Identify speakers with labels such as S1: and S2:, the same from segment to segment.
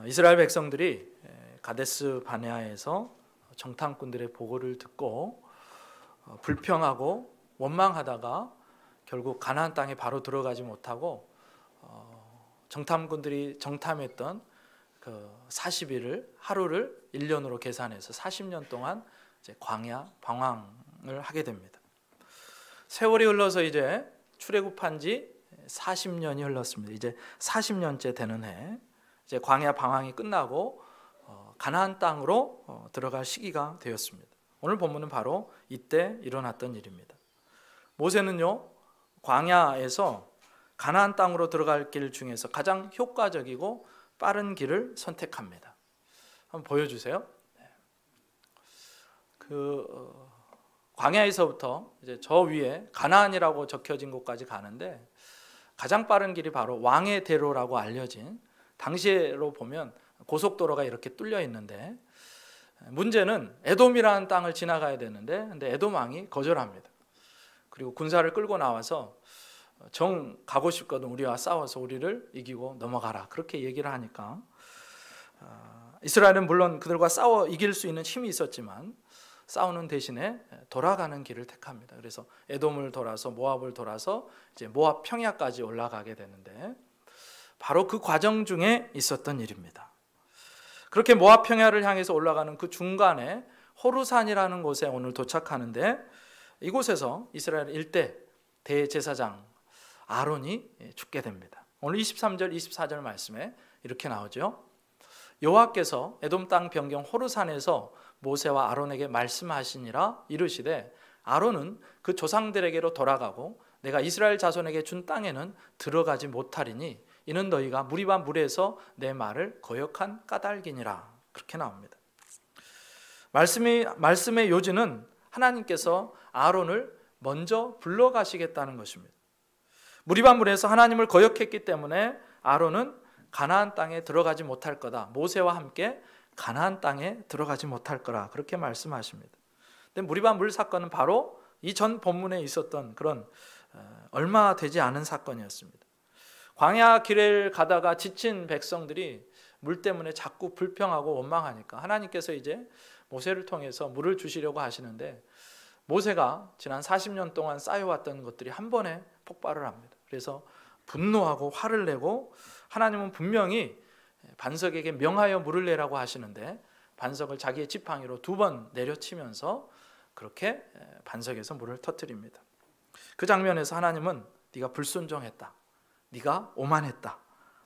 S1: 이스라엘 백성들이 가데스 바네아에서 정탐꾼들의 보고를 듣고 불평하고 원망하다가 결국 가나안 땅에 바로 들어가지 못하고 정탐꾼들이 정탐했던 그 40일을 하루를 1년으로 계산해서 40년 동안 이제 광야 방황을 하게 됩니다. 세월이 흘러서 이제 출애굽한 지 40년이 흘렀습니다. 이제 40년째 되는 해, 이제 광야 방황이 끝나고 가나안 땅으로 들어갈 시기가 되었습니다. 오늘 본문은 바로 이때 일어났던 일입니다. 모세는요, 광야에서 가나안 땅으로 들어갈 길 중에서 가장 효과적이고 빠른 길을 선택합니다. 한번 보여주세요. 광야에서부터 이제 저 위에 가나안이라고 적혀진 곳까지 가는데 가장 빠른 길이 바로 왕의 대로라고 알려진, 당시로 보면 고속도로가 이렇게 뚫려 있는데, 문제는 에돔이라는 땅을 지나가야 되는데 근데 에돔 왕이 거절합니다. 그리고 군사를 끌고 나와서 정 가고 싶거든 우리와 싸워서 우리를 이기고 넘어가라, 그렇게 얘기를 하니까 이스라엘은 물론 그들과 싸워 이길 수 있는 힘이 있었지만 싸우는 대신에 돌아가는 길을 택합니다. 그래서 에돔을 돌아서 모압을 돌아서 이제 모압 평야까지 올라가게 되는데 바로 그 과정 중에 있었던 일입니다. 그렇게 모압 평야를 향해서 올라가는 그 중간에 호르산이라는 곳에 오늘 도착하는데, 이곳에서 이스라엘 일대 대제사장 아론이 죽게 됩니다. 오늘 23절 24절 말씀에 이렇게 나오죠. 여호와께서 에돔 땅 변경 호르산에서 모세와 아론에게 말씀하시니라 이르시되 아론은 그 조상들에게로 돌아가고 내가 이스라엘 자손에게 준 땅에는 들어가지 못하리니 이는 너희가 무리와 물에서 내 말을 거역한 까닭이니라. 그렇게 나옵니다. 말씀의 요지는 하나님께서 아론을 먼저 불러가시겠다는 것입니다. 무리와 물에서 하나님을 거역했기 때문에 아론은 가나안 땅에 들어가지 못할 거다. 모세와 함께 가나안 땅에 들어가지 못할 거라, 그렇게 말씀하십니다. 근데 무리와 물 사건은 바로 이 전 본문에 있었던 그런 얼마 되지 않은 사건이었습니다. 광야 길을 가다가 지친 백성들이 물 때문에 자꾸 불평하고 원망하니까 하나님께서 이제 모세를 통해서 물을 주시려고 하시는데, 모세가 지난 40년 동안 쌓여왔던 것들이 한 번에 폭발을 합니다. 그래서 분노하고 화를 내고, 하나님은 분명히 반석에게 명하여 물을 내라고 하시는데 반석을 자기의 지팡이로 2번 내려치면서 그렇게 반석에서 물을 터뜨립니다. 그 장면에서 하나님은 네가 불순종했다, 네가 오만했다,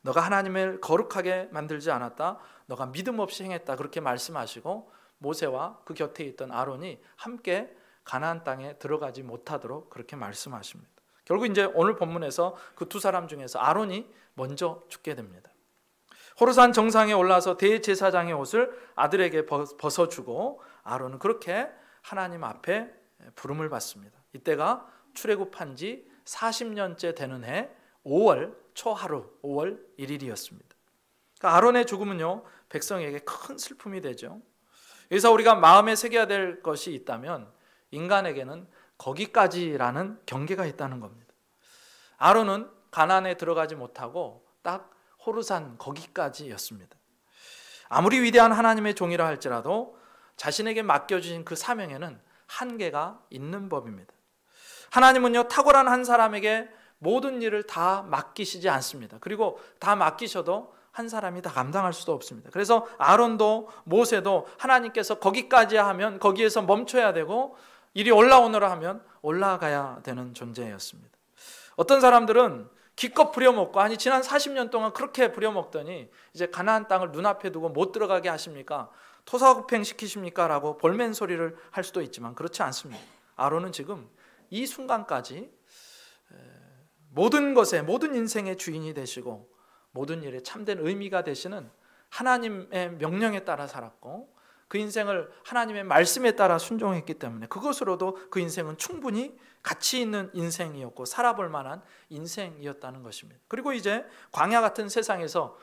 S1: 너가 하나님을 거룩하게 만들지 않았다, 너가 믿음 없이 행했다, 그렇게 말씀하시고 모세와 그 곁에 있던 아론이 함께 가나안 땅에 들어가지 못하도록 그렇게 말씀하십니다. 결국 이제 오늘 본문에서 그 2 사람 중에서 아론이 먼저 죽게 됩니다. 호르산 정상에 올라서 대제사장의 옷을 아들에게 벗어주고 아론은 그렇게 하나님 앞에 부름을 받습니다. 이때가 출애굽한 지 40년째 되는 해 5월 초하루 5월 1일이었습니다. 그러니까 아론의 죽음은요, 백성에게 큰 슬픔이 되죠. 여기서 우리가 마음에 새겨야 될 것이 있다면 인간에게는 거기까지라는 경계가 있다는 겁니다. 아론은 가나안에 들어가지 못하고 딱 호르산 거기까지였습니다. 아무리 위대한 하나님의 종이라 할지라도 자신에게 맡겨주신 그 사명에는 한계가 있는 법입니다. 하나님은요, 탁월한 한 사람에게 모든 일을 다 맡기시지 않습니다. 그리고 다 맡기셔도 한 사람이 다 감당할 수도 없습니다. 그래서 아론도 모세도 하나님께서 거기까지 하면 거기에서 멈춰야 되고, 이리 올라오너라 하면 올라가야 되는 존재였습니다. 어떤 사람들은 기껏 부려먹고, 아니 지난 40년 동안 그렇게 부려먹더니 이제 가나안 땅을 눈앞에 두고 못 들어가게 하십니까? 토사구팽 시키십니까? 라고 볼멘 소리를 할 수도 있지만 그렇지 않습니다. 아론은 지금 이 순간까지 모든 것에, 모든 인생의 주인이 되시고 모든 일에 참된 의미가 되시는 하나님의 명령에 따라 살았고, 그 인생을 하나님의 말씀에 따라 순종했기 때문에 그것으로도 그 인생은 충분히 가치 있는 인생이었고 살아볼 만한 인생이었다는 것입니다. 그리고 이제 광야 같은 세상에서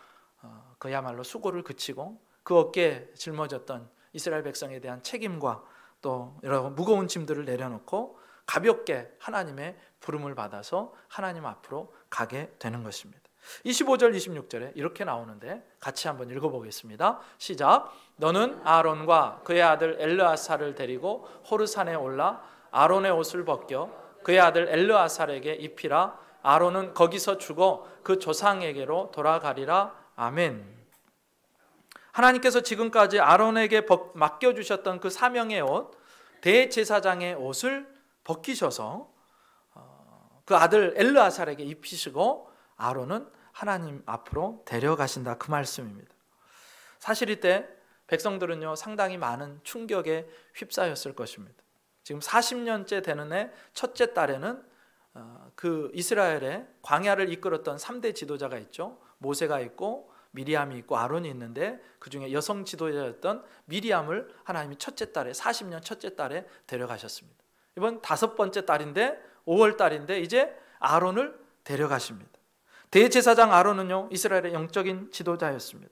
S1: 그야말로 수고를 그치고 그 어깨에 짊어졌던 이스라엘 백성에 대한 책임과 또 여러 무거운 짐들을 내려놓고 가볍게 하나님의 부름을 받아서 하나님 앞으로 가게 되는 것입니다. 25절 26절에 이렇게 나오는데 같이 한번 읽어보겠습니다. 시작. 너는 아론과 그의 아들 엘르아살을 데리고 호르산에 올라 아론의 옷을 벗겨 그의 아들 엘르아살에게 입히라. 아론은 거기서 죽어 그 조상에게로 돌아가리라. 아멘. 하나님께서 지금까지 아론에게 맡겨주셨던 그 사명의 옷, 대제사장의 옷을 벗기셔서 그 아들 엘르아살에게 입히시고 아론은 하나님 앞으로 데려가신다, 그 말씀입니다. 사실 이때 백성들은요 상당히 많은 충격에 휩싸였을 것입니다. 지금 40년째 되는 해 첫째 달에는 그 이스라엘의 광야를 이끌었던 3대 지도자가 있죠. 모세가 있고 미리암이 있고 아론이 있는데 그 중에 여성 지도자였던 미리암을 하나님이 첫째 달에 40년 첫째 달에 데려가셨습니다. 이번 5번째 달인데 5월 달인데 이제 아론을 데려가십니다. 대제사장 아론은요 이스라엘의 영적인 지도자였습니다.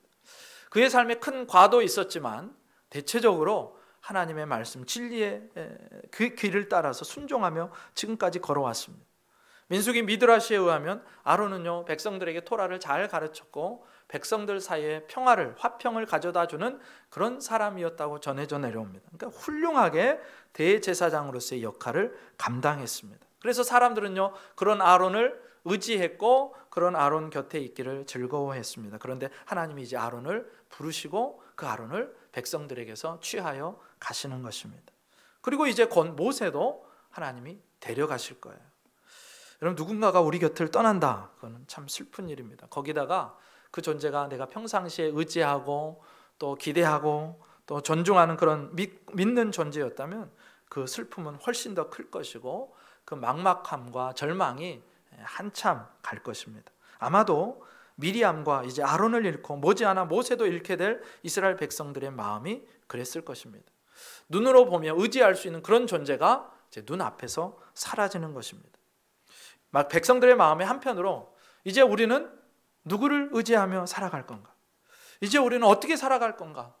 S1: 그의 삶에 큰 과도 있었지만 대체적으로 하나님의 말씀 진리의 그 길을 따라서 순종하며 지금까지 걸어왔습니다. 민수기 미드라시에 의하면 아론은요 백성들에게 토라를 잘 가르쳤고 백성들 사이에 평화를, 화평을 가져다주는 그런 사람이었다고 전해져 내려옵니다. 그러니까 훌륭하게 대제사장으로서의 역할을 감당했습니다. 그래서 사람들은요 그런 아론을 의지했고 그런 아론 곁에 있기를 즐거워했습니다. 그런데 하나님이 이제 아론을 부르시고 그 아론을 백성들에게서 취하여 가시는 것입니다. 그리고 이제 곧 모세도 하나님이 데려가실 거예요. 여러분, 누군가가 우리 곁을 떠난다, 그거는 참 슬픈 일입니다. 거기다가 그 존재가 내가 평상시에 의지하고 또 기대하고 또 존중하는 그런 믿는 존재였다면 그 슬픔은 훨씬 더 클 것이고 그 막막함과 절망이 한참 갈 것입니다. 아마도 미리암과 이제 아론을 잃고 머지않아 모세도 잃게 될 이스라엘 백성들의 마음이 그랬을 것입니다. 눈으로 보며 의지할 수 있는 그런 존재가 이제 눈앞에서 사라지는 것입니다. 백성들의 마음에 한편으로 이제 우리는 누구를 의지하며 살아갈 건가? 이제 우리는 어떻게 살아갈 건가?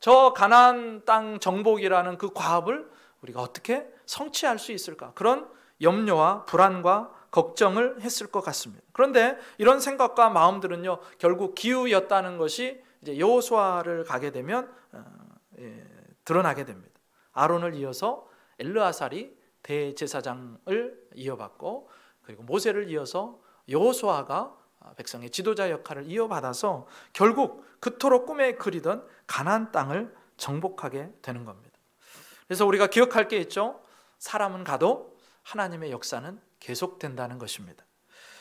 S1: 저 가나안 땅 정복이라는 그 과업을 우리가 어떻게 성취할 수 있을까? 그런 염려와 불안과 걱정을 했을 것 같습니다. 그런데 이런 생각과 마음들은요 결국 기우였다는 것이 이제 여호수아를 가게 되면 드러나게 됩니다. 아론을 이어서 엘르아살이 대제사장을 이어받고 그리고 모세를 이어서 여호수아가 백성의 지도자 역할을 이어받아서 결국 그토록 꿈에 그리던 가나안 땅을 정복하게 되는 겁니다. 그래서 우리가 기억할 게 있죠. 사람은 가도 하나님의 역사는 계속된다는 것입니다.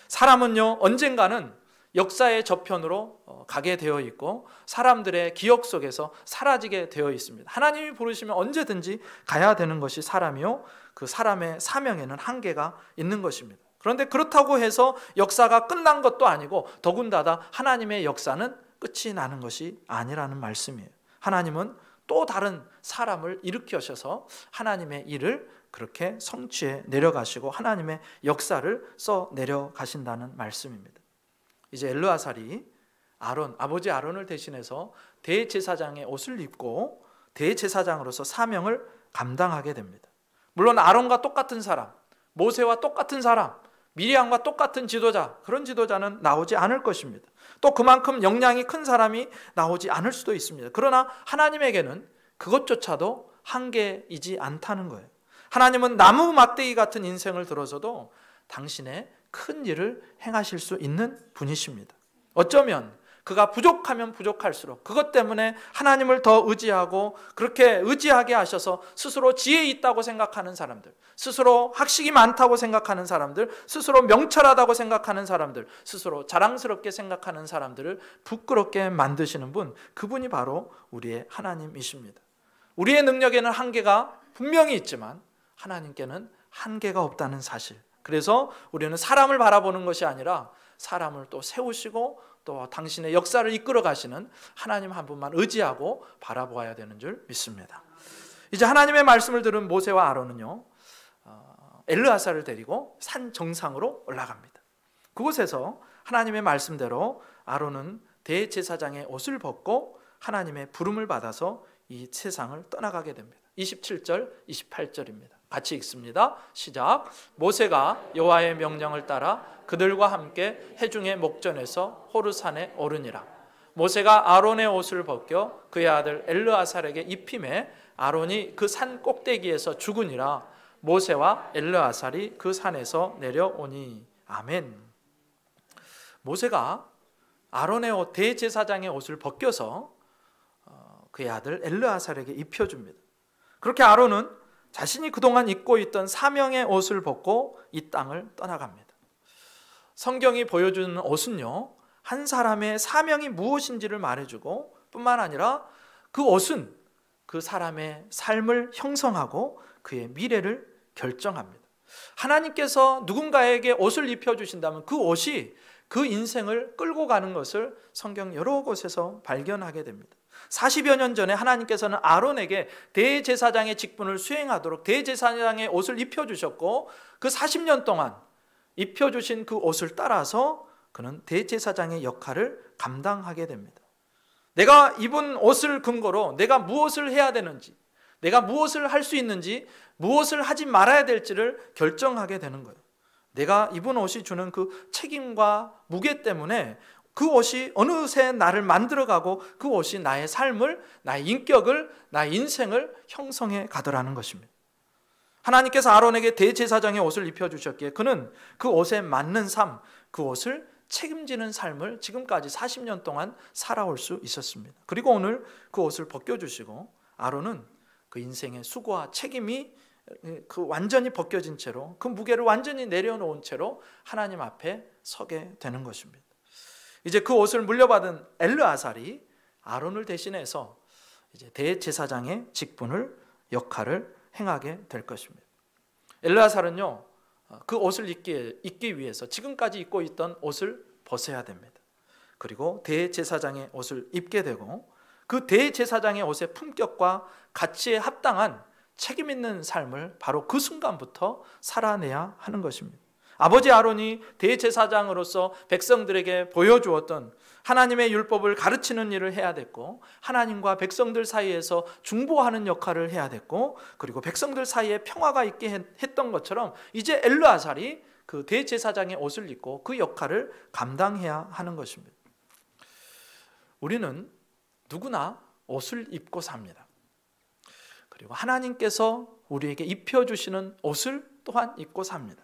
S1: 사람은요 언젠가는 역사의 저편으로 가게 되어 있고 사람들의 기억 속에서 사라지게 되어 있습니다. 하나님이 부르시면 언제든지 가야 되는 것이 사람이요, 그 사람의 사명에는 한계가 있는 것입니다. 그런데 그렇다고 해서 역사가 끝난 것도 아니고 더군다나 하나님의 역사는 끝이 나는 것이 아니라는 말씀이에요. 하나님은 또 다른 사람을 일으켜셔서 하나님의 일을 그렇게 성취해 내려가시고 하나님의 역사를 써 내려가신다는 말씀입니다. 이제 엘르아살이 아버지 아론을 대신해서 대제사장의 옷을 입고 대제사장으로서 사명을 감당하게 됩니다. 물론 아론과 똑같은 사람, 모세와 똑같은 사람, 미리암과 똑같은 지도자, 그런 지도자는 나오지 않을 것입니다. 또 그만큼 역량이 큰 사람이 나오지 않을 수도 있습니다. 그러나 하나님에게는 그것조차도 한계이지 않다는 거예요. 하나님은 나무 막대기 같은 인생을 들어서도 당신의 큰 일을 행하실 수 있는 분이십니다. 어쩌면 그가 부족하면 부족할수록 그것 때문에 하나님을 더 의지하고 그렇게 의지하게 하셔서 스스로 지혜 있다고 생각하는 사람들, 스스로 학식이 많다고 생각하는 사람들, 스스로 명철하다고 생각하는 사람들, 스스로 자랑스럽게 생각하는 사람들을 부끄럽게 만드시는 분, 그분이 바로 우리의 하나님이십니다. 우리의 능력에는 한계가 분명히 있지만 하나님께는 한계가 없다는 사실. 그래서 우리는 사람을 바라보는 것이 아니라 사람을 또 세우시고 또 당신의 역사를 이끌어 가시는 하나님 한 분만 의지하고 바라보아야 되는 줄 믿습니다. 이제 하나님의 말씀을 들은 모세와 아론은요 엘르아살을 데리고 산 정상으로 올라갑니다. 그곳에서 하나님의 말씀대로 아론은 대제사장의 옷을 벗고 하나님의 부름을 받아서 이 세상을 떠나가게 됩니다. 27절, 28절입니다. 같이 읽습니다. 시작. 모세가 여호와의 명령을 따라 그들과 함께 해중의 목전에서 호르산에 오르니라. 모세가 아론의 옷을 벗겨 그의 아들 엘르아살에게 입히매 아론이 그 산 꼭대기에서 죽으니라. 모세와 엘르아살이 그 산에서 내려오니. 아멘. 모세가 아론의 옷, 대제사장의 옷을 벗겨서 그의 아들 엘르아살에게 입혀줍니다. 그렇게 아론은 자신이 그동안 입고 있던 사명의 옷을 벗고 이 땅을 떠나갑니다. 성경이 보여주는 옷은요, 한 사람의 사명이 무엇인지를 말해주고 뿐만 아니라 그 옷은 그 사람의 삶을 형성하고 그의 미래를 결정합니다. 하나님께서 누군가에게 옷을 입혀주신다면 그 옷이 그 인생을 끌고 가는 것을 성경 여러 곳에서 발견하게 됩니다. 40여 년 전에 하나님께서는 아론에게 대제사장의 직분을 수행하도록 대제사장의 옷을 입혀주셨고 그 40년 동안 입혀주신 그 옷을 따라서 그는 대제사장의 역할을 감당하게 됩니다. 내가 입은 옷을 근거로 내가 무엇을 해야 되는지, 내가 무엇을 할 수 있는지, 무엇을 하지 말아야 될지를 결정하게 되는 거예요. 내가 입은 옷이 주는 그 책임과 무게 때문에 그 옷이 어느새 나를 만들어가고 그 옷이 나의 삶을, 나의 인격을, 나의 인생을 형성해 가더라는 것입니다. 하나님께서 아론에게 대제사장의 옷을 입혀주셨기에 그는 그 옷에 맞는 삶, 그 옷을 책임지는 삶을 지금까지 40년 동안 살아올 수 있었습니다. 그리고 오늘 그 옷을 벗겨주시고 아론은 그 인생의 수고와 책임이 그 완전히 벗겨진 채로 그 무게를 완전히 내려놓은 채로 하나님 앞에 서게 되는 것입니다. 이제 그 옷을 물려받은 엘르아살이 아론을 대신해서 이제 대제사장의 직분을 역할을 행하게 될 것입니다. 엘르아살은요, 그 옷을 입기 위해서 지금까지 입고 있던 옷을 벗어야 됩니다. 그리고 대제사장의 옷을 입게 되고 그 대제사장의 옷의 품격과 가치에 합당한 책임 있는 삶을 바로 그 순간부터 살아내야 하는 것입니다. 아버지 아론이 대제사장으로서 백성들에게 보여주었던 하나님의 율법을 가르치는 일을 해야 됐고 하나님과 백성들 사이에서 중보하는 역할을 해야 됐고 그리고 백성들 사이에 평화가 있게 했던 것처럼 이제 엘르아살이 그 대제사장의 옷을 입고 그 역할을 감당해야 하는 것입니다. 우리는 누구나 옷을 입고 삽니다. 그리고 하나님께서 우리에게 입혀주시는 옷을 또한 입고 삽니다.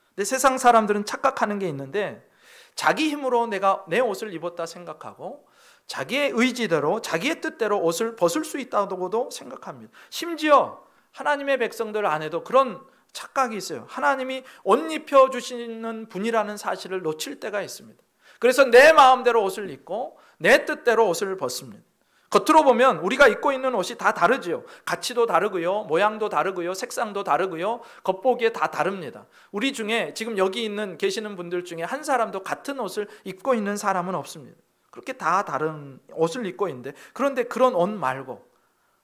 S1: 근데 세상 사람들은 착각하는 게 있는데 자기 힘으로 내가 내 옷을 입었다 생각하고 자기의 의지대로 자기의 뜻대로 옷을 벗을 수 있다고도 생각합니다. 심지어 하나님의 백성들 안에도 그런 착각이 있어요. 하나님이 옷 입혀주시는 분이라는 사실을 놓칠 때가 있습니다. 그래서 내 마음대로 옷을 입고 내 뜻대로 옷을 벗습니다. 겉으로 보면 우리가 입고 있는 옷이 다 다르지요. 가치도 다르고요, 모양도 다르고요, 색상도 다르고요, 겉보기에 다 다릅니다. 우리 중에 지금 여기 계시는 분들 중에 한 사람도 같은 옷을 입고 있는 사람은 없습니다. 그렇게 다 다른 옷을 입고 있는데 그런데 그런 옷 말고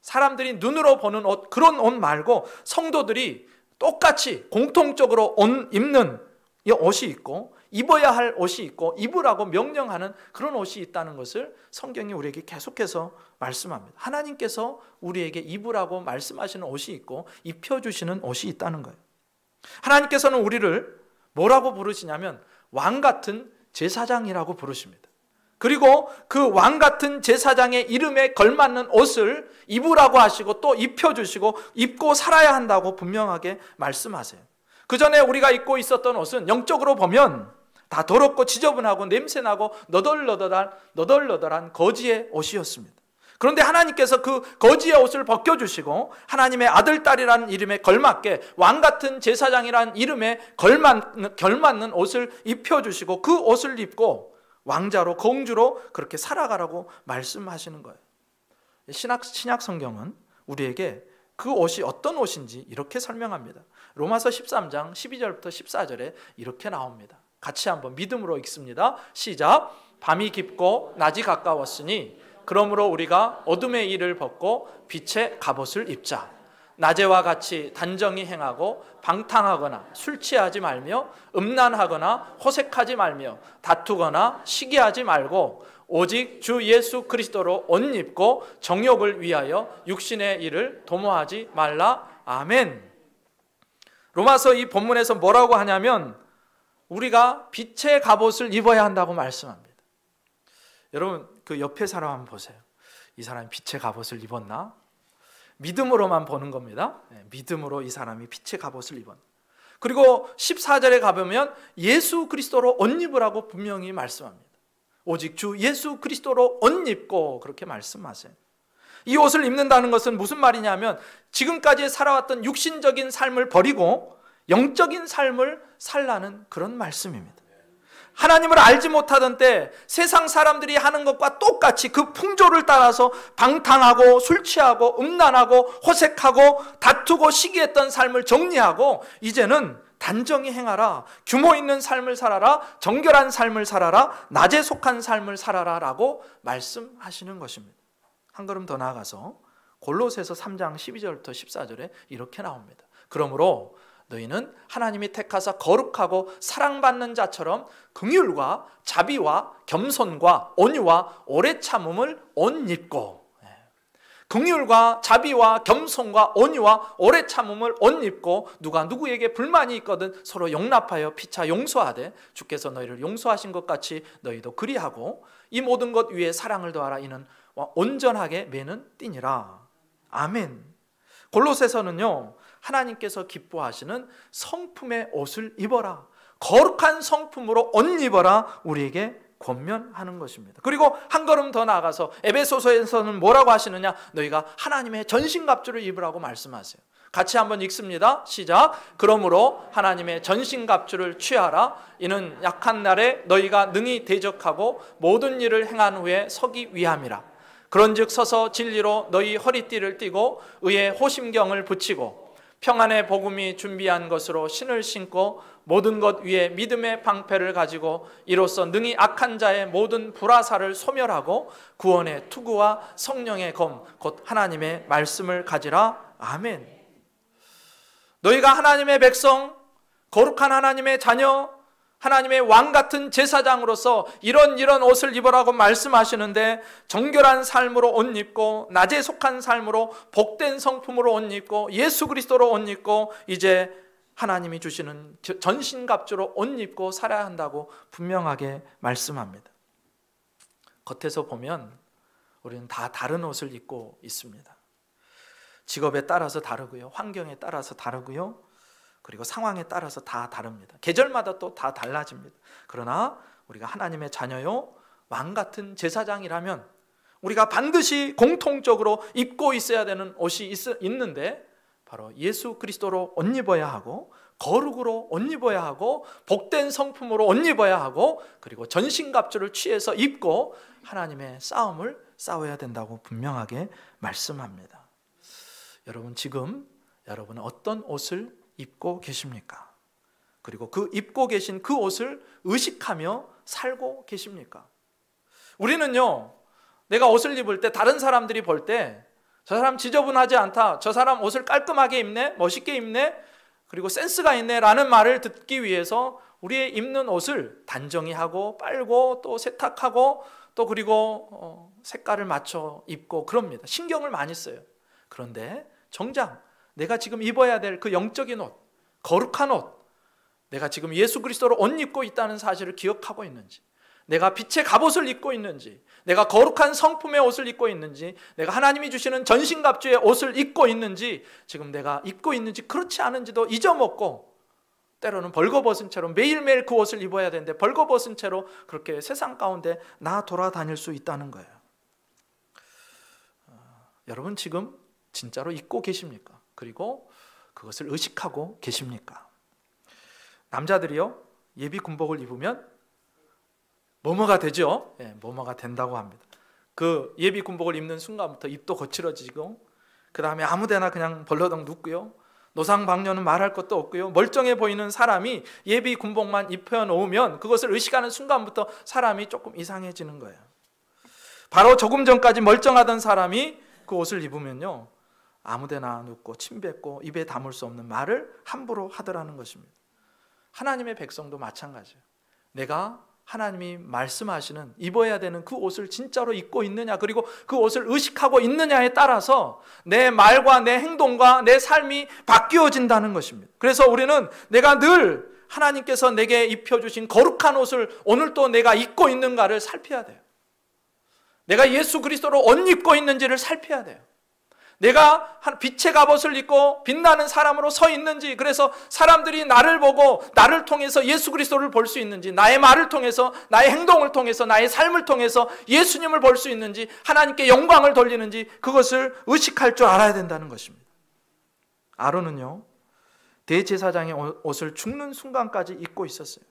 S1: 사람들이 눈으로 보는 옷, 그런 옷 말고 성도들이 똑같이 공통적으로 입는 이 옷이 있고 입어야 할 옷이 있고 입으라고 명령하는 그런 옷이 있다는 것을 성경이 우리에게 계속해서 말씀합니다. 하나님께서 우리에게 입으라고 말씀하시는 옷이 있고 입혀주시는 옷이 있다는 거예요. 하나님께서는 우리를 뭐라고 부르시냐면 왕 같은 제사장이라고 부르십니다. 그리고 그 왕 같은 제사장의 이름에 걸맞는 옷을 입으라고 하시고 또 입혀주시고 입고 살아야 한다고 분명하게 말씀하세요. 그 전에 우리가 입고 있었던 옷은 영적으로 보면 다 더럽고 지저분하고 냄새나고 너덜너덜한 거지의 옷이었습니다. 그런데 하나님께서 그 거지의 옷을 벗겨주시고 하나님의 아들, 딸이라는 이름에 걸맞게 왕같은 제사장이라는 이름에 걸맞는 옷을 입혀주시고 그 옷을 입고 왕자로 공주로 그렇게 살아가라고 말씀하시는 거예요. 신약 성경은 우리에게 그 옷이 어떤 옷인지 이렇게 설명합니다. 로마서 13장 12절부터 14절에 이렇게 나옵니다. 같이 한번 믿음으로 읽습니다. 시작. 밤이 깊고 낮이 가까웠으니 그러므로 우리가 어둠의 일을 벗고 빛의 갑옷을 입자. 낮에와 같이 단정히 행하고 방탕하거나 술 취하지 말며 음란하거나 호색하지 말며 다투거나 시기하지 말고 오직 주 예수 그리스도로 옷 입고 정욕을 위하여 육신의 일을 도모하지 말라. 아멘. 로마서 이 본문에서 뭐라고 하냐면 우리가 빛의 갑옷을 입어야 한다고 말씀합니다. 여러분 그 옆에 사람 한번 보세요. 이 사람이 빛의 갑옷을 입었나? 믿음으로만 보는 겁니다. 믿음으로 이 사람이 빛의 갑옷을 입었나? 그리고 14절에 가보면 예수 그리스도로 옷 입으라고 분명히 말씀합니다. 오직 주 예수 그리스도로 옷 입고 그렇게 말씀하세요. 이 옷을 입는다는 것은 무슨 말이냐면 지금까지 살아왔던 육신적인 삶을 버리고 영적인 삶을 살라는 그런 말씀입니다. 하나님을 알지 못하던 때 세상 사람들이 하는 것과 똑같이 그 풍조를 따라서 방탕하고 술 취하고 음란하고 호색하고 다투고 시기했던 삶을 정리하고 이제는 단정히 행하라, 규모 있는 삶을 살아라, 정결한 삶을 살아라, 낮에 속한 삶을 살아라 라고 말씀하시는 것입니다. 한 걸음 더 나아가서 골로새서 3장 12절부터 14절에 이렇게 나옵니다. 그러므로 너희는 하나님이 택하사 거룩하고 사랑받는 자처럼 긍휼과 자비와 겸손과 온유와 오래 참음을 옷 입고, 긍휼과 자비와 겸손과 온유와 오래 참음을 옷 입고 누가 누구에게 불만이 있거든 서로 용납하여 피차 용서하되 주께서 너희를 용서하신 것 같이 너희도 그리하고 이 모든 것 위에 사랑을 더하라. 이는 온전하게 매는 띠니라. 아멘. 골로새서는요 하나님께서 기뻐하시는 성품의 옷을 입어라, 거룩한 성품으로 옷 입어라 우리에게 권면하는 것입니다. 그리고 한 걸음 더 나아가서 에베소서에서는 뭐라고 하시느냐? 너희가 하나님의 전신갑주를 입으라고 말씀하세요. 같이 한번 읽습니다. 시작. 그러므로 하나님의 전신갑주를 취하라. 이는 약한 날에 너희가 능히 대적하고 모든 일을 행한 후에 서기 위함이라. 그런즉 서서 진리로 너희 허리띠를 띠고 의의 호심경을 붙이고 평안의 복음이 준비한 것으로 신을 신고 모든 것 위에 믿음의 방패를 가지고 이로써 능히 악한 자의 모든 불화살을 소멸하고 구원의 투구와 성령의 검 곧 하나님의 말씀을 가지라. 아멘. 너희가 하나님의 백성, 거룩한 하나님의 자녀, 하나님의 왕 같은 제사장으로서 이런 옷을 입으라고 말씀하시는데 정결한 삶으로 옷 입고 낮에 속한 삶으로 복된 성품으로 옷 입고 예수 그리스도로 옷 입고 이제 하나님이 주시는 전신갑주로 옷 입고 살아야 한다고 분명하게 말씀합니다. 겉에서 보면 우리는 다 다른 옷을 입고 있습니다. 직업에 따라서 다르고요, 환경에 따라서 다르고요, 그리고 상황에 따라서 다 다릅니다. 계절마다 또 다 달라집니다. 그러나 우리가 하나님의 자녀요 왕 같은 제사장이라면 우리가 반드시 공통적으로 입고 있어야 되는 옷이 있는데 바로 예수 그리스도로 옷 입어야 하고 거룩으로 옷 입어야 하고 복된 성품으로 옷 입어야 하고 그리고 전신갑주를 취해서 입고 하나님의 싸움을 싸워야 된다고 분명하게 말씀합니다. 여러분 지금 여러분은 어떤 옷을 입고 계십니까? 그리고 그 입고 계신 그 옷을 의식하며 살고 계십니까? 우리는요 내가 옷을 입을 때 다른 사람들이 볼 때 저 사람 지저분하지 않다, 저 사람 옷을 깔끔하게 입네, 멋있게 입네, 그리고 센스가 있네 라는 말을 듣기 위해서 우리의 입는 옷을 단정히 하고 빨고 또 세탁하고 또 그리고 색깔을 맞춰 입고 그럽니다. 신경을 많이 써요. 그런데 정작 내가 지금 입어야 될 그 영적인 옷, 거룩한 옷, 내가 지금 예수 그리스도로 옷 입고 있다는 사실을 기억하고 있는지, 내가 빛의 갑옷을 입고 있는지, 내가 거룩한 성품의 옷을 입고 있는지, 내가 하나님이 주시는 전신갑주의 옷을 입고 있는지, 지금 내가 입고 있는지 그렇지 않은지도 잊어먹고 때로는 벌거벗은 채로 매일매일 그 옷을 입어야 되는데 벌거벗은 채로 그렇게 세상 가운데 나 돌아다닐 수 있다는 거예요. 여러분 지금 진짜로 입고 계십니까? 그리고 그것을 의식하고 계십니까? 남자들이요 예비 군복을 입으면 뭐뭐가 되죠? 뭐뭐가 된다고 합니다. 그 예비 군복을 입는 순간부터 입도 거칠어지고 그 다음에 아무데나 그냥 벌러덩 눕고요, 노상방뇨는 말할 것도 없고요, 멀쩡해 보이는 사람이 예비 군복만 입혀놓으면 그것을 의식하는 순간부터 사람이 조금 이상해지는 거예요. 바로 조금 전까지 멀쩡하던 사람이 그 옷을 입으면요 아무데나 눕고 침 뱉고 입에 담을 수 없는 말을 함부로 하더라는 것입니다. 하나님의 백성도 마찬가지예요. 내가 하나님이 말씀하시는 입어야 되는 그 옷을 진짜로 입고 있느냐, 그리고 그 옷을 의식하고 있느냐에 따라서 내 말과 내 행동과 내 삶이 바뀌어진다는 것입니다. 그래서 우리는 내가 늘 하나님께서 내게 입혀주신 거룩한 옷을 오늘도 내가 입고 있는가를 살펴야 돼요. 내가 예수 그리스도로 옷 입고 있는지를 살펴야 돼요. 내가 빛의 갑옷을 입고 빛나는 사람으로 서 있는지, 그래서 사람들이 나를 보고 나를 통해서 예수 그리스도를 볼 수 있는지, 나의 말을 통해서, 나의 행동을 통해서, 나의 삶을 통해서 예수님을 볼 수 있는지, 하나님께 영광을 돌리는지, 그것을 의식할 줄 알아야 된다는 것입니다. 아론은요, 대제사장의 옷을 죽는 순간까지 입고 있었어요.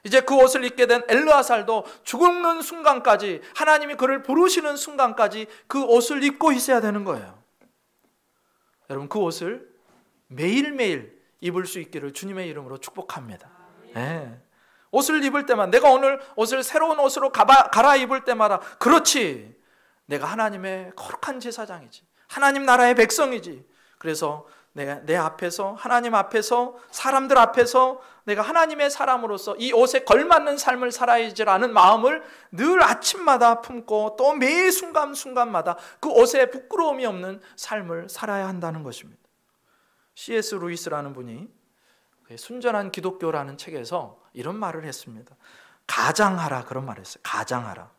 S1: 이제 그 옷을 입게 된 엘르아살도 죽는 순간까지, 하나님이 그를 부르시는 순간까지 그 옷을 입고 있어야 되는 거예요. 여러분, 그 옷을 매일매일 입을 수 있기를 주님의 이름으로 축복합니다. 네. 옷을 입을 때만, 내가 오늘 옷을 새로운 옷으로 갈아입을 때마다, 그렇지, 내가 하나님의 거룩한 제사장이지, 하나님 나라의 백성이지. 그래서 내가 내 앞에서, 하나님 앞에서, 사람들 앞에서 내가 하나님의 사람으로서 이 옷에 걸맞는 삶을 살아야지라는 마음을 늘 아침마다 품고, 또 매 순간순간마다 그 옷에 부끄러움이 없는 삶을 살아야 한다는 것입니다. C.S. 루이스라는 분이 순전한 기독교라는 책에서 이런 말을 했습니다. 가장하라, 그런 말을 했어요. 가장하라.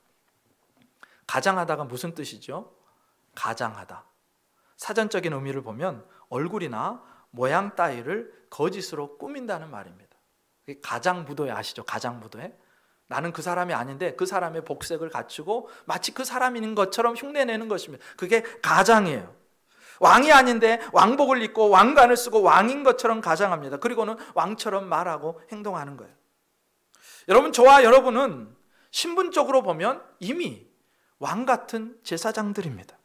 S1: 가장하다가 무슨 뜻이죠? 가장하다. 사전적인 의미를 보면 얼굴이나 모양 따위를 거짓으로 꾸민다는 말입니다. 가장무도회 아시죠? 가장무도회? 나는 그 사람이 아닌데 그 사람의 복색을 갖추고 마치 그 사람인 것처럼 흉내내는 것입니다. 그게 가장이에요. 왕이 아닌데 왕복을 입고 왕관을 쓰고 왕인 것처럼 가장합니다. 그리고는 왕처럼 말하고 행동하는 거예요. 여러분, 저와 여러분은 신분적으로 보면 이미 왕 같은 제사장들입니다.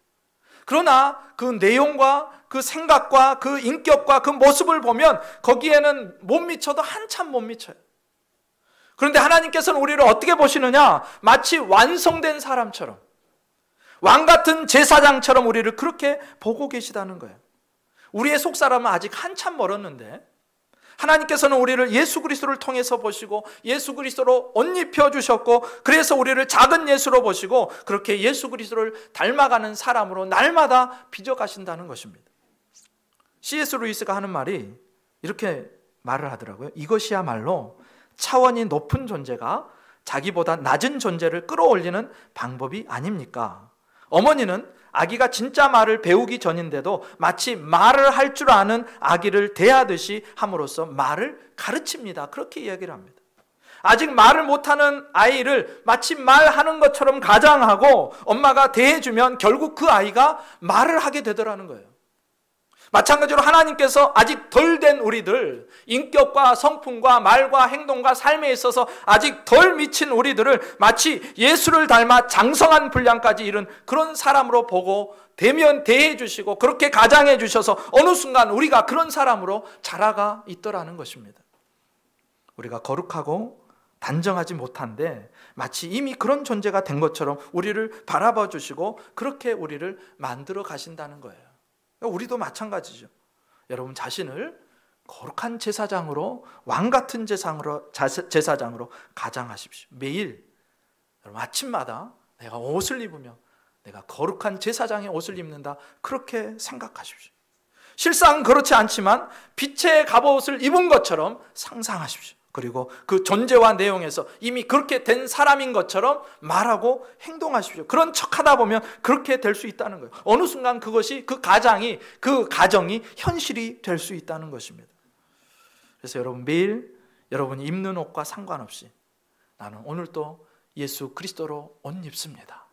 S1: 그러나 그 내용과 그 생각과 그 인격과 그 모습을 보면 거기에는 못 미쳐도 한참 못 미쳐요. 그런데 하나님께서는 우리를 어떻게 보시느냐? 마치 완성된 사람처럼, 왕 같은 제사장처럼 우리를 그렇게 보고 계시다는 거예요. 우리의 속사람은 아직 한참 멀었는데 하나님께서는 우리를 예수 그리스도를 통해서 보시고 예수 그리스도로 옷 입혀주셨고, 그래서 우리를 작은 예수로 보시고 그렇게 예수 그리스도를 닮아가는 사람으로 날마다 빚어가신다는 것입니다. C.S. 루이스가 하는 말이 이렇게 말을 하더라고요. 이것이야말로 차원이 높은 존재가 자기보다 낮은 존재를 끌어올리는 방법이 아닙니까? 어머니는 아기가 진짜 말을 배우기 전인데도 마치 말을 할 줄 아는 아기를 대하듯이 함으로써 말을 가르칩니다. 그렇게 이야기를 합니다. 아직 말을 못하는 아이를 마치 말하는 것처럼 가장하고 엄마가 대해주면 결국 그 아이가 말을 하게 되더라는 거예요. 마찬가지로 하나님께서 아직 덜 된 우리들, 인격과 성품과 말과 행동과 삶에 있어서 아직 덜 미친 우리들을 마치 예수를 닮아 장성한 분량까지 이른 그런 사람으로 보고 대면 대해 주시고 그렇게 가장해 주셔서 어느 순간 우리가 그런 사람으로 자라가 있더라는 것입니다. 우리가 거룩하고 단정하지 못한데 마치 이미 그런 존재가 된 것처럼 우리를 바라봐 주시고 그렇게 우리를 만들어 가신다는 거예요. 우리도 마찬가지죠. 여러분 자신을 거룩한 제사장으로, 왕 같은 제사장으로 가장하십시오. 매일 여러분 아침마다 내가 옷을 입으며 내가 거룩한 제사장의 옷을 입는다, 그렇게 생각하십시오. 실상 그렇지 않지만 빛의 갑옷을 입은 것처럼 상상하십시오. 그리고 그 존재와 내용에서 이미 그렇게 된 사람인 것처럼 말하고 행동하십시오. 그런 척하다 보면 그렇게 될 수 있다는 거예요. 어느 순간 그것이, 그 가정이 현실이 될 수 있다는 것입니다. 그래서 여러분 매일 여러분이 입는 옷과 상관없이 나는 오늘도 예수 그리스도로 옷 입습니다.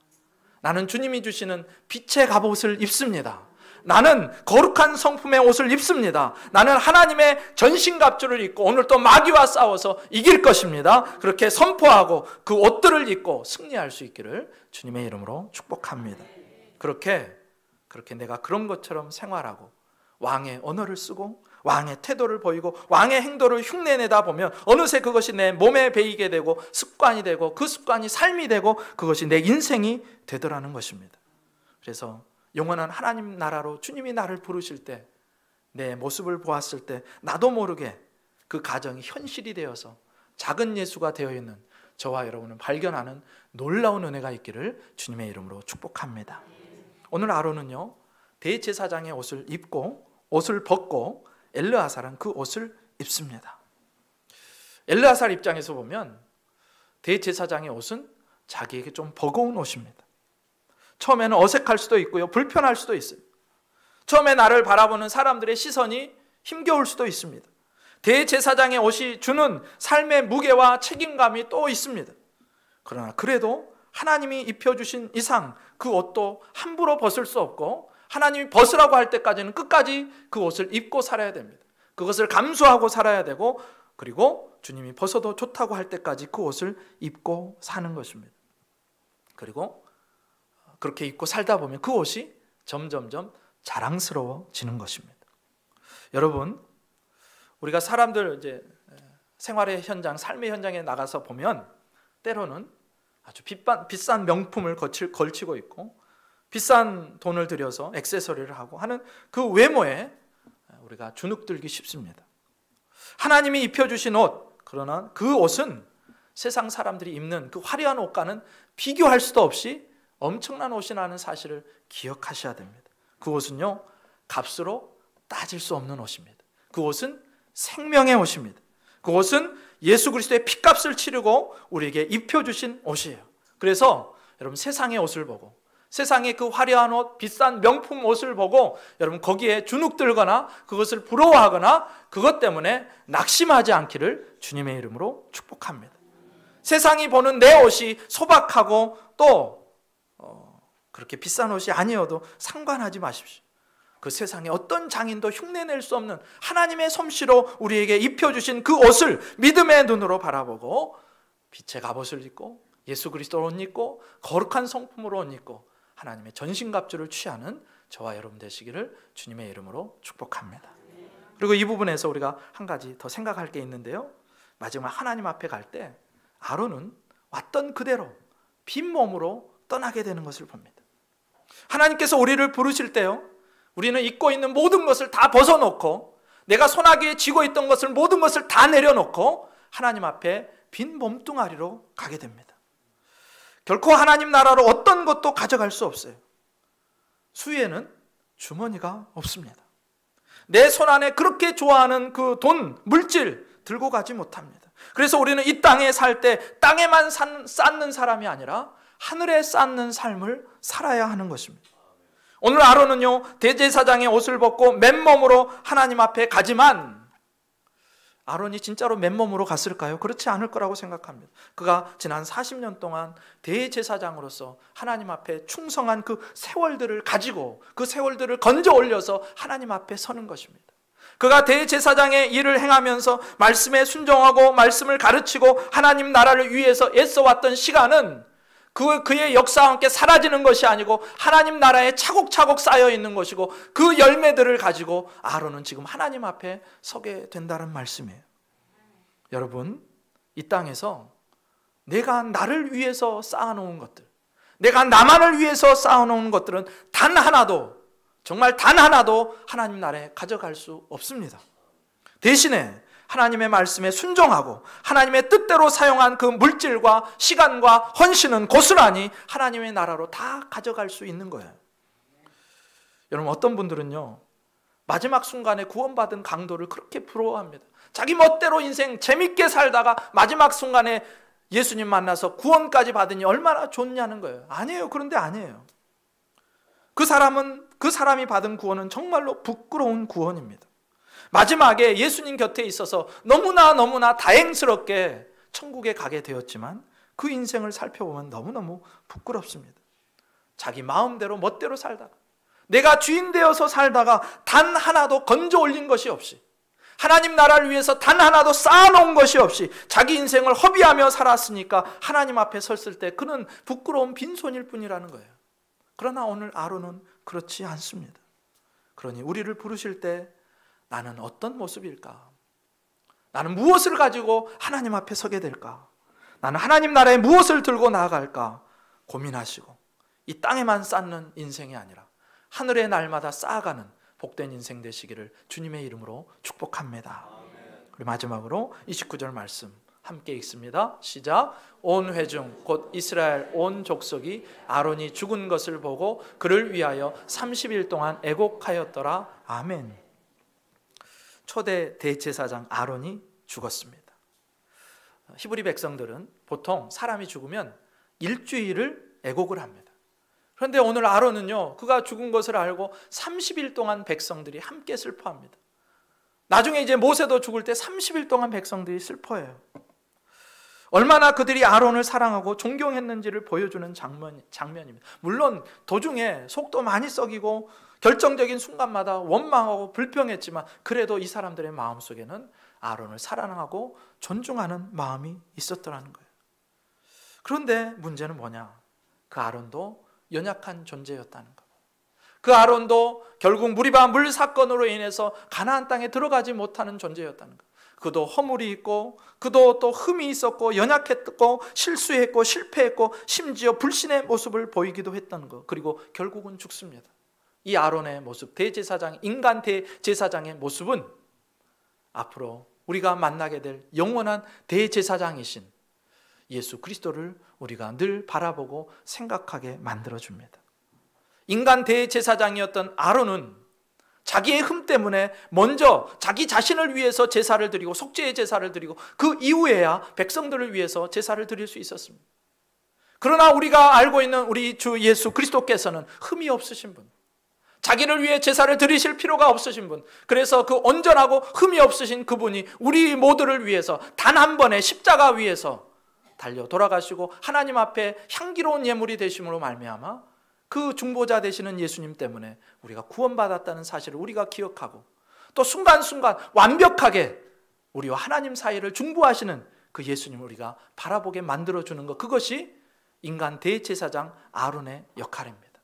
S1: 나는 주님이 주시는 빛의 갑옷을 입습니다. 나는 거룩한 성품의 옷을 입습니다. 나는 하나님의 전신갑주를 입고 오늘 또 마귀와 싸워서 이길 것입니다. 그렇게 선포하고 그 옷들을 입고 승리할 수 있기를 주님의 이름으로 축복합니다. 그렇게 내가 그런 것처럼 생활하고 왕의 언어를 쓰고 왕의 태도를 보이고 왕의 행동을 흉내내다 보면 어느새 그것이 내 몸에 배이게 되고 습관이 되고 그 습관이 삶이 되고 그것이 내 인생이 되더라는 것입니다. 그래서 영원한 하나님 나라로 주님이 나를 부르실 때 내 모습을 보았을 때 나도 모르게 그 가정이 현실이 되어서 작은 예수가 되어 있는 저와 여러분은 발견하는 놀라운 은혜가 있기를 주님의 이름으로 축복합니다. 오늘 아론은요, 대제사장의 옷을 입고 옷을 벗고 엘르아살은 그 옷을 입습니다. 엘르아살 입장에서 보면 대제사장의 옷은 자기에게 좀 버거운 옷입니다. 처음에는 어색할 수도 있고요, 불편할 수도 있어요. 처음에 나를 바라보는 사람들의 시선이 힘겨울 수도 있습니다. 대제사장의 옷이 주는 삶의 무게와 책임감이 또 있습니다. 그러나 그래도 하나님이 입혀주신 이상 그 옷도 함부로 벗을 수 없고, 하나님이 벗으라고 할 때까지는 끝까지 그 옷을 입고 살아야 됩니다. 그것을 감수하고 살아야 되고, 그리고 주님이 벗어도 좋다고 할 때까지 그 옷을 입고 사는 것입니다. 그리고 그렇게 입고 살다 보면 그 옷이 점점점 자랑스러워지는 것입니다. 여러분, 우리가 사람들 이제 생활의 현장, 삶의 현장에 나가서 보면 때로는 아주 비싼 명품을 걸치고 있고 비싼 돈을 들여서 액세서리를 하고 하는 그 외모에 우리가 주눅들기 쉽습니다. 하나님이 입혀주신 옷, 그러나 그 옷은 세상 사람들이 입는 그 화려한 옷과는 비교할 수도 없이 엄청난 옷이라는 사실을 기억하셔야 됩니다. 그 옷은요, 값으로 따질 수 없는 옷입니다. 그 옷은 생명의 옷입니다. 그 옷은 예수 그리스도의 피값을 치르고 우리에게 입혀주신 옷이에요. 그래서 여러분, 세상의 옷을 보고, 세상의 그 화려한 옷, 비싼 명품 옷을 보고 여러분 거기에 주눅들거나 그것을 부러워하거나 그것 때문에 낙심하지 않기를 주님의 이름으로 축복합니다. 세상이 보는 내 옷이 소박하고 또 그렇게 비싼 옷이 아니어도 상관하지 마십시오. 그 세상에 어떤 장인도 흉내낼 수 없는 하나님의 솜씨로 우리에게 입혀주신 그 옷을 믿음의 눈으로 바라보고 빛의 갑옷을 입고 예수 그리스도 옷 입고 거룩한 성품으로 옷 입고 하나님의 전신갑주를 취하는 저와 여러분 되시기를 주님의 이름으로 축복합니다. 그리고 이 부분에서 우리가 한 가지 더 생각할 게 있는데요, 마지막 하나님 앞에 갈 때 아론은 왔던 그대로 빈 몸으로 떠나게 되는 것을 봅니다. 하나님께서 우리를 부르실 때요, 우리는 입고 있는 모든 것을 다 벗어놓고 내가 손아귀에 쥐고 있던 것을 모든 것을 다 내려놓고 하나님 앞에 빈 몸뚱아리로 가게 됩니다. 결코 하나님 나라로 어떤 것도 가져갈 수 없어요. 수위에는 주머니가 없습니다. 내 손 안에 그렇게 좋아하는 그 돈, 물질 들고 가지 못합니다. 그래서 우리는 이 땅에 살 때 땅에만 쌓는 사람이 아니라 하늘에 쌓는 삶을 살아야 하는 것입니다. 오늘 아론은요, 대제사장의 옷을 벗고 맨몸으로 하나님 앞에 가지만 아론이 진짜로 맨몸으로 갔을까요? 그렇지 않을 거라고 생각합니다. 그가 지난 40년 동안 대제사장으로서 하나님 앞에 충성한 그 세월들을 가지고 그 세월들을 건져 올려서 하나님 앞에 서는 것입니다. 그가 대제사장의 일을 행하면서 말씀에 순종하고 말씀을 가르치고 하나님 나라를 위해서 애써왔던 시간은 그의 역사와 함께 사라지는 것이 아니고 하나님 나라에 차곡차곡 쌓여 있는 것이고 그 열매들을 가지고 아론은 지금 하나님 앞에 서게 된다는 말씀이에요. 여러분, 이 땅에서 내가 나를 위해서 쌓아놓은 것들, 내가 나만을 위해서 쌓아놓은 것들은 단 하나도, 정말 단 하나도 하나님 나라에 가져갈 수 없습니다. 대신에 하나님의 말씀에 순종하고 하나님의 뜻대로 사용한 그 물질과 시간과 헌신은 고스란히 하나님의 나라로 다 가져갈 수 있는 거예요. 여러분, 어떤 분들은요, 마지막 순간에 구원받은 강도를 그렇게 부러워합니다. 자기 멋대로 인생 재밌게 살다가 마지막 순간에 예수님 만나서 구원까지 받으니 얼마나 좋냐는 거예요. 아니에요. 그런데 아니에요. 그 사람이 받은 구원은 정말로 부끄러운 구원입니다. 마지막에 예수님 곁에 있어서 너무나 다행스럽게 천국에 가게 되었지만 그 인생을 살펴보면 너무너무 부끄럽습니다. 자기 마음대로 멋대로 살다가, 내가 주인 되어서 살다가 단 하나도 건져 올린 것이 없이, 하나님 나라를 위해서 단 하나도 쌓아놓은 것이 없이 자기 인생을 허비하며 살았으니까 하나님 앞에 섰을 때 그는 부끄러운 빈손일 뿐이라는 거예요. 그러나 오늘 아론은 그렇지 않습니다. 그러니 우리를 부르실 때 나는 어떤 모습일까? 나는 무엇을 가지고 하나님 앞에 서게 될까? 나는 하나님 나라에 무엇을 들고 나아갈까? 고민하시고 이 땅에만 쌓는 인생이 아니라 하늘의 날마다 쌓아가는 복된 인생 되시기를 주님의 이름으로 축복합니다. 우리 마지막으로 29절 말씀 함께 읽습니다. 시작. 온 회중 곧 이스라엘 온 족속이 아론이 죽은 것을 보고 그를 위하여 30일 동안 애곡하였더라. 아멘. 초대 대제사장 아론이 죽었습니다. 히브리 백성들은 보통 사람이 죽으면 일주일을 애곡을 합니다. 그런데 오늘 아론은요, 그가 죽은 것을 알고 30일 동안 백성들이 함께 슬퍼합니다. 나중에 이제 모세도 죽을 때 30일 동안 백성들이 슬퍼해요. 얼마나 그들이 아론을 사랑하고 존경했는지를 보여주는 장면입니다. 물론 도중에 속도 많이 썩이고 결정적인 순간마다 원망하고 불평했지만 그래도 이 사람들의 마음속에는 아론을 사랑하고 존중하는 마음이 있었더라는 거예요. 그런데 문제는 뭐냐? 그 아론도 연약한 존재였다는 것. 그 아론도 결국 무리바 물 사건으로 인해서 가나안 땅에 들어가지 못하는 존재였다는 것. 그도 허물이 있고 그도 또 흠이 있었고 연약했고 실수했고 실패했고 심지어 불신의 모습을 보이기도 했던 것. 그리고 결국은 죽습니다. 이 아론의 모습, 대제사장, 인간 대제사장의 모습은 앞으로 우리가 만나게 될 영원한 대제사장이신 예수 그리스도를 우리가 늘 바라보고 생각하게 만들어줍니다. 인간 대제사장이었던 아론은 자기의 흠 때문에 먼저 자기 자신을 위해서 제사를 드리고 속죄의 제사를 드리고 그 이후에야 백성들을 위해서 제사를 드릴 수 있었습니다. 그러나 우리가 알고 있는 우리 주 예수 그리스도께서는 흠이 없으신 분, 자기를 위해 제사를 드리실 필요가 없으신 분, 그래서 그 온전하고 흠이 없으신 그분이 우리 모두를 위해서 단 한 번의 십자가 위에서 달려 돌아가시고 하나님 앞에 향기로운 예물이 되심으로 말미암아 그 중보자 되시는 예수님 때문에 우리가 구원받았다는 사실을 우리가 기억하고 또 순간순간 완벽하게 우리와 하나님 사이를 중보하시는 그 예수님을 우리가 바라보게 만들어주는 것, 그것이 인간 대제사장 아론의 역할입니다.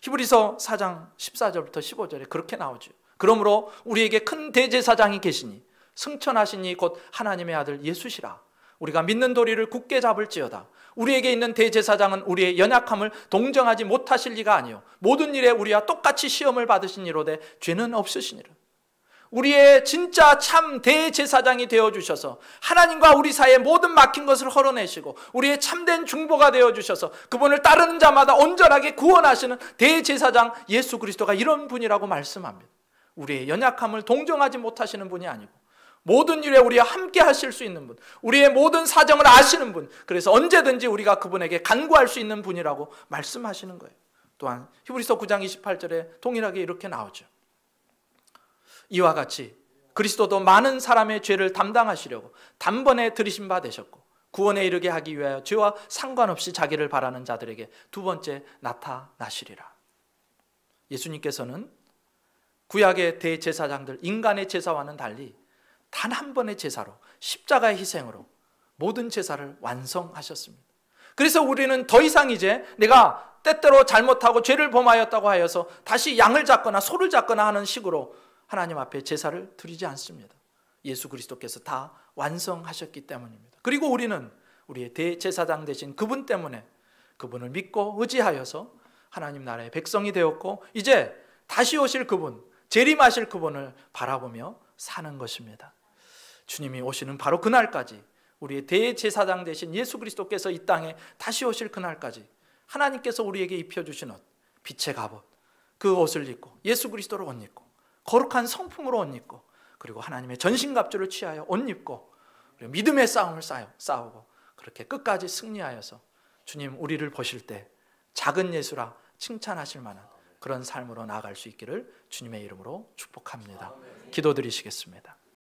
S1: 히브리서 4장 14절부터 15절에 그렇게 나오죠. 그러므로 우리에게 큰 대제사장이 계시니 승천하신 이 곧 하나님의 아들 예수시라. 우리가 믿는 도리를 굳게 잡을지어다. 우리에게 있는 대제사장은 우리의 연약함을 동정하지 못하실 리가 아니요 모든 일에 우리와 똑같이 시험을 받으신 이로되 죄는 없으시니라. 우리의 진짜 참 대제사장이 되어주셔서 하나님과 우리 사이에 모든 막힌 것을 헐어내시고 우리의 참된 중보가 되어주셔서 그분을 따르는 자마다 온전하게 구원하시는 대제사장 예수 그리스도가 이런 분이라고 말씀합니다. 우리의 연약함을 동정하지 못하시는 분이 아니고 모든 일에 우리와 함께 하실 수 있는 분, 우리의 모든 사정을 아시는 분, 그래서 언제든지 우리가 그분에게 간구할 수 있는 분이라고 말씀하시는 거예요. 또한 히브리서 9장 28절에 동일하게 이렇게 나오죠. 이와 같이 그리스도도 많은 사람의 죄를 담당하시려고 단번에 들이신 바 되셨고 구원에 이르게 하기 위하여 죄와 상관없이 자기를 바라는 자들에게 두 번째 나타나시리라. 예수님께서는 구약의 대제사장들, 인간의 제사와는 달리 단 한 번의 제사로 십자가의 희생으로 모든 제사를 완성하셨습니다. 그래서 우리는 더 이상 이제 내가 때때로 잘못하고 죄를 범하였다고 하여서 다시 양을 잡거나 소를 잡거나 하는 식으로 하나님 앞에 제사를 드리지 않습니다. 예수 그리스도께서 다 완성하셨기 때문입니다. 그리고 우리는 우리의 대제사장 되신 그분 때문에 그분을 믿고 의지하여서 하나님 나라의 백성이 되었고 이제 다시 오실 그분, 재림하실 그분을 바라보며 사는 것입니다. 주님이 오시는 바로 그날까지 우리의 대제사장 되신 예수 그리스도께서 이 땅에 다시 오실 그날까지 하나님께서 우리에게 입혀주신 옷, 빛의 갑옷, 그 옷을 입고 예수 그리스도를 옷 입고 거룩한 성품으로 옷 입고 그리고 하나님의 전신갑주를 취하여 옷 입고 그리고 믿음의 싸움을 싸우고 그렇게 끝까지 승리하여서 주님 우리를 보실 때 작은 예수라 칭찬하실 만한 그런 삶으로 나아갈 수 있기를 주님의 이름으로 축복합니다. 기도드리시겠습니다.